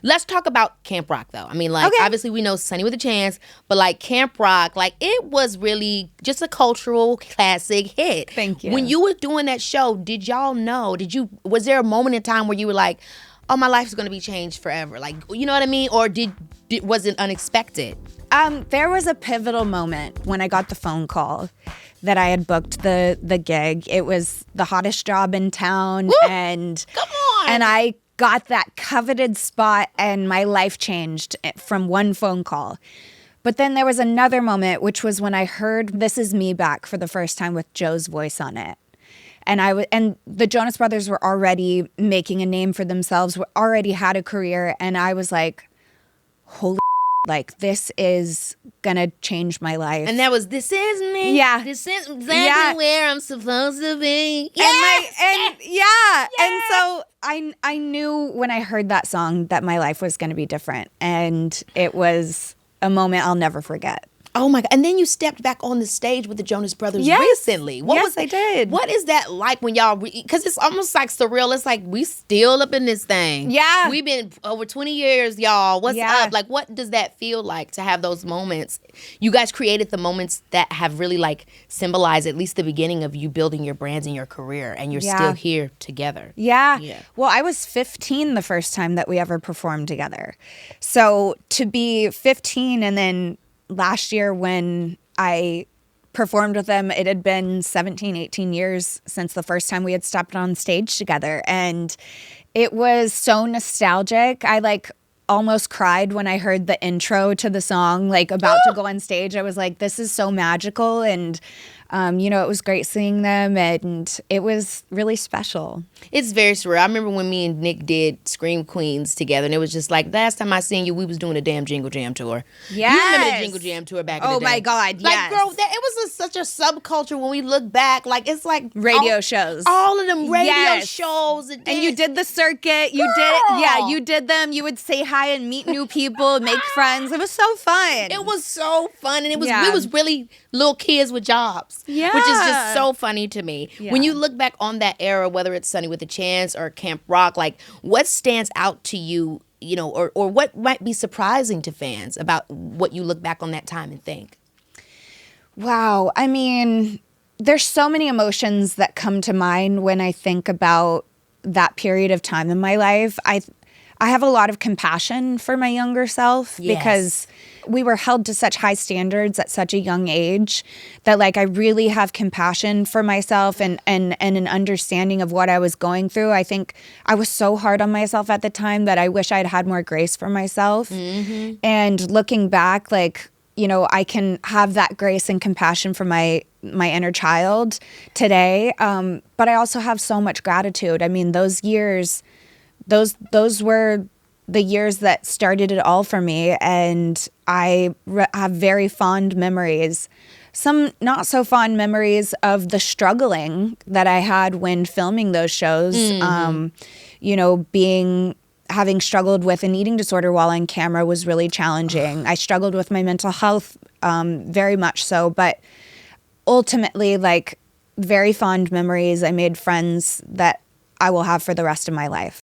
Let's talk about Camp Rock, though. I mean, like, Okay. obviously we know Sunny with a Chance, but, like, Camp Rock, like, it was really just a cultural classic hit. Thank you. When you were doing that show, did y'all know, was there a moment in time where you were like, oh, my life is going to be changed forever? Like, you know what I mean? Or was it unexpected? There was a pivotal moment when I got the phone call that I had booked the gig. It was the hottest job in town. Woo! And Come on! And I got that coveted spot, and my life changed from one phone call. But then there was another moment, which was when I heard This Is Me Back for the first time with Joe's voice on it. And the Jonas Brothers were already making a name for themselves, already had a career, and I was like, holy like, this is gonna change my life. And that was, this is me. Yeah. This is exactly where I'm supposed to be. Yes! And so I knew when I heard that song that my life was gonna be different. And it was a moment I'll never forget. Oh my God. And then you stepped back on the stage with the Jonas Brothers Yes. recently. I did. What is that like when y'all, because it's almost like surreal. It's like, we still up in this thing. Yeah. We've been over 20 years, y'all. What's Yeah. up? Like, what does that feel like to have those moments? You guys created the moments that have really like symbolized at least the beginning of you building your brands and your career, and you're still here together. Yeah. Yeah. Well, I was 15 the first time that we ever performed together. So to be 15 and then last year when I performed with them, it had been 17, 18 years since the first time we had stepped on stage together. And it was so nostalgic. I like almost cried when I heard the intro to the song, like about to go on stage. I was like, this is so magical. And, it was great seeing them, and it was really special. It's very surreal. I remember when me and Nick did Scream Queens together, and it was just like, last time I seen you, we was doing a damn Jingle Jam tour. Yes. You remember the Jingle Jam tour back in the day? Oh my God, like, yes. girl, it was such a subculture when we look back. Like, it's like Radio shows. All of them radio Yes. shows. And you did the circuit. You you did them. You would say hi and meet new people, make friends. It was so fun. It was so fun, and we Yeah. was really little kids with jobs, which is just so funny to me. Yeah. When you look back on that era, whether it's Sunny with a Chance or Camp Rock, like, what stands out to you, or what might be surprising to fans about what you look back on that time and think? Wow. I mean, there's so many emotions that come to mind when I think about that period of time in my life. I have a lot of compassion for my younger self because we were held to such high standards at such a young age that, like, I really have compassion for myself and an understanding of what I was going through. I think I was so hard on myself at the time that I wish I'd had more grace for myself. Mm-hmm. And looking back, like, I can have that grace and compassion for my inner child today. But I also have so much gratitude. I mean, those years, those were the years that started it all for me. And I have very fond memories, some not so fond memories of the struggling that I had when filming those shows. Mm-hmm. Having struggled with an eating disorder while on camera was really challenging. I struggled with my mental health, very much so, but ultimately, like, very fond memories. I made friends that I will have for the rest of my life.